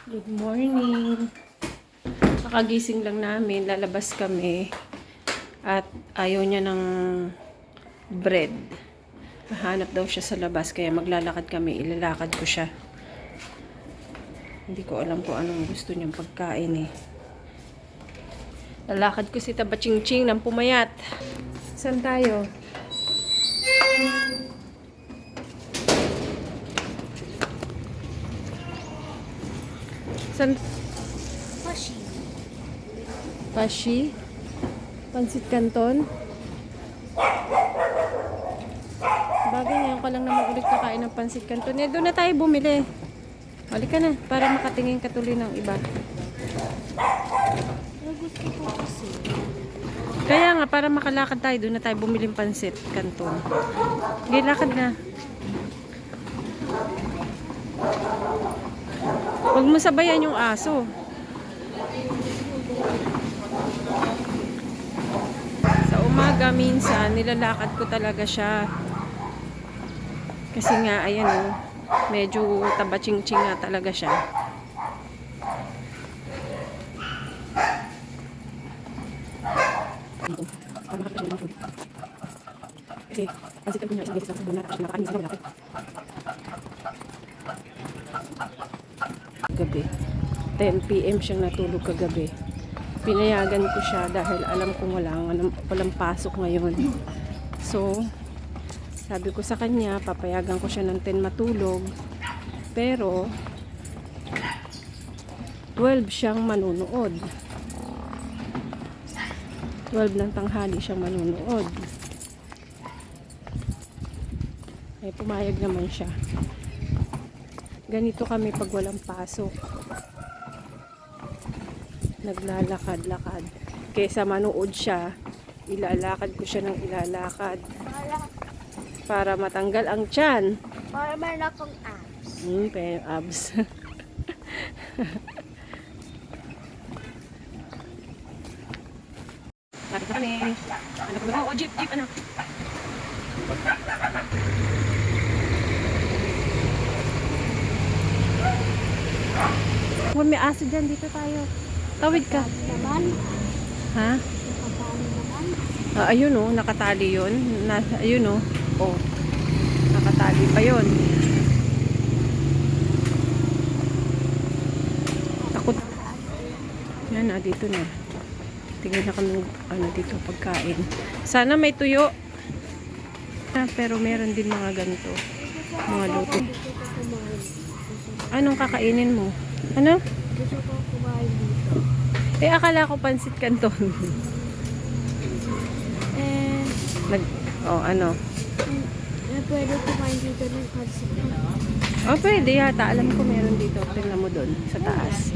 Good morning. Kakagising lang namin, lalabas kami at ayaw niya ng bread. Mahanap daw siya sa labas kaya maglalakad kami, ilalakad ko siya. Hindi ko alam kung anong gusto niyang pagkain eh. Lalakad ko si Tabachingching ng pumayat. Saan tayo? Saan? Pashi? Pansit Canton? Bagay ngayon ko lang naman ulit kakain ng pansit Canton. Eh, doon na tayo bumili. Halika na, para makatingin ka tuloy ng iba. Gusto ko kasi. Kaya nga, para makalakad tayo, doon na tayo bumili ng pansit Canton. Okay, lakad na. Huwag mo sabayan yung aso. Sa umaga minsan, nilalakad ko talaga siya. Kasi nga, ayan o, medyo tabaching-ching nga talaga siya. Kasi, pansit ko niya isang beses lang sa buwan na nakain sa malapit. Gabi. 10 PM siyang natulog kagabi. Pinayagan ko siya dahil alam kong walang pasok ngayon. So, sabi ko sa kanya, papayagan ko siya ng 10 matulog. Pero, 12 siyang manunood. 12 ng tanghali siyang manunood. Ay, pumayag naman siya. Ganito kami pag walang pasok. Naglalakad-lakad. Kesa manood siya, ilalakad ko siya ng ilalakad. Para matanggal ang tiyan. Para meron akong abs. Pero abs. Lapit na kami. Ano ko ba? Oh, jeep, ano? Kung may aso dyan, dito tayo. Tawid ka. Naman. Ha? Nakapalo naman. Ayun oh, nakatali yun. Ayun oh. Oh. Nakatali pa yun. Takot. Yan ah, dito na. Tingnan na kami dito pagkain. Sana may tuyo. Pero meron din mga ganito. Mga luto. Anong kakainin mo? Ano? Gusto ko kumain dito. Eh, akala ko pansit Canton. Ano? Pwede kumain dito ng pansit. Oh, pwede yata. Alam ko meron dito. Tingnan mo doon, sa taas.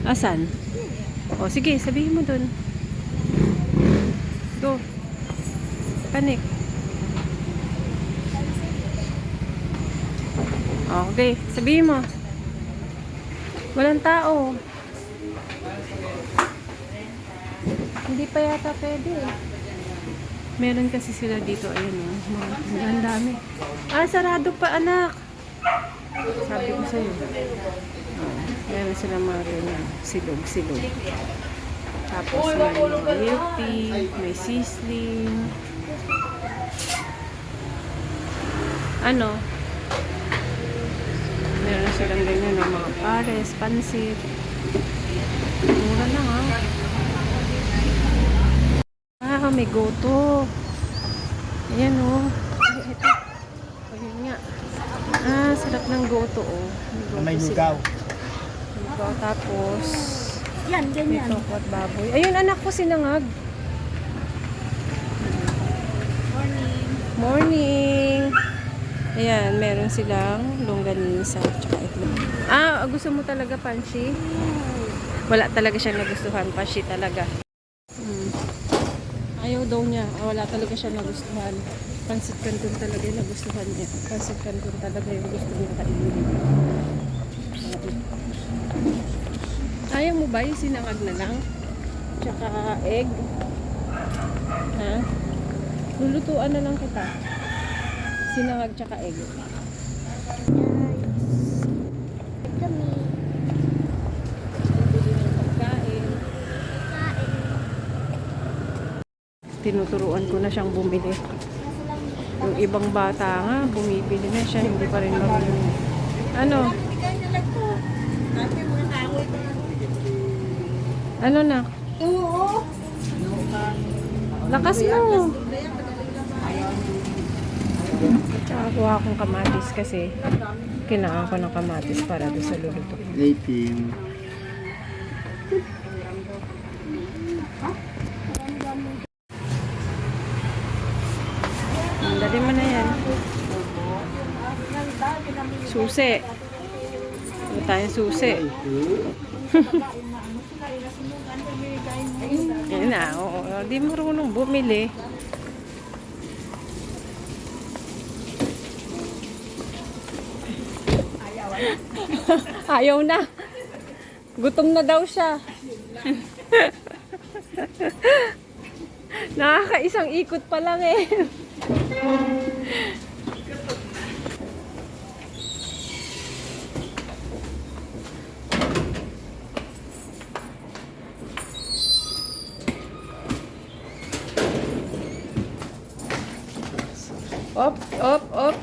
Asan? Oh, sige, sabihin mo doon. Go. Panik. Okay, sabihin mo. Walang tao. Hindi pa yata pwede eh. Meron kasi sila dito, ayun o. Ang dami. Ah, sarado pa anak. Sabi ko sa'yo. Meron sila mga ganyan. Silog. Tapos may mga milk tea, may sizzling. Ano? Meron silang ganyan ng mga pares, pansit. Mura lang ha. Ah, may goto. Ayan o. Ay, ito. Ayun nga. Ah, sarap ng goto o. May lugaw. Lugaw. Tapos, Yan, may ganyan. tokwa at baboy. Ayun, anak ko sinangag. Morning. Morning! Ayan, meron silang longganisa at saka itlog. Ah, gusto mo talaga pansi? Wala talaga siyang nagustuhan. Pansi talaga. Ayaw daw niya. Wala talaga siyang nagustuhan. Pansit Canton talaga yung nagustuhan niya. Pansit Canton talaga yung gusto niya kainin. Ayaw mo ba yung sinangag na lang? Tsaka egg? Ha? Lulutuan na lang kita. Sinangag tsaka egg. Guys. Kami. tinuturuan ko na siyang bumili. Yung ibang bata nga, bumibili na siya, hindi pa rin marunong. Ano? Ano na? Oo. Lakas mo! Nakakuha akong kamatis kasi kailangan ko ng kamatis para doon sa luluto. 18. Dali mo na yan. Susi. Ano tayong susi? Yan na, oo. Di marunong bumili. Ayaw na. Gutom na daw siya. Nakakaisang ikot pa lang eh. Op, op, op.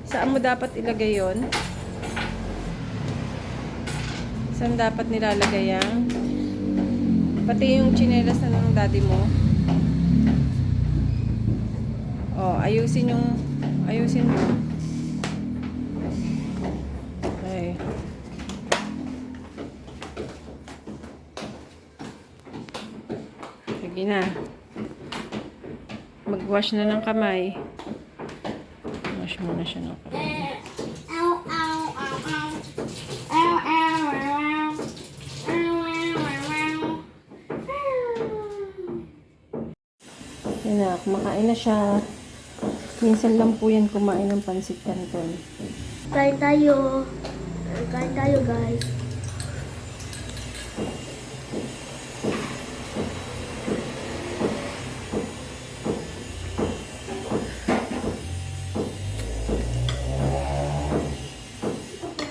Saan mo dapat ilagay yon? Saan dapat nilalagay yan? Pati yung tsinelas na ng daddy mo. Oh, ayusin mo. Okay. Sige na. Mag-wash na ng kamay. Wash muna siya ng kamay. Ow, ow, ow, ow. Ow, ow, ow, ow. Ow, ow, ow, ow. Yan na, kumakain na siya. Minsan lang po yan kumain ng pansit canton. Kain tayo. Kain tayo, guys.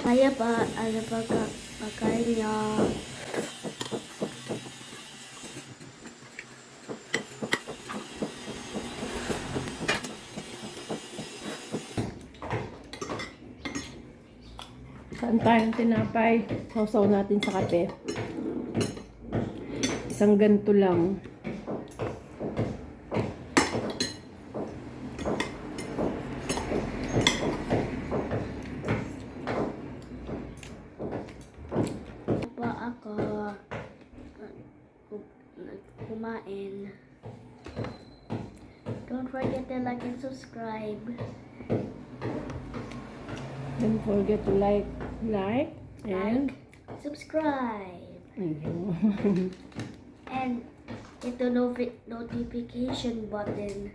Kaya pa, ano pagkain niya. Saan tayong tinapay? Sausaw natin sa kape. Isang ganito lang. Pa ako kumain. Don't forget to like and subscribe. Don't forget to like and Subscribe. ayun. And hit the notification button.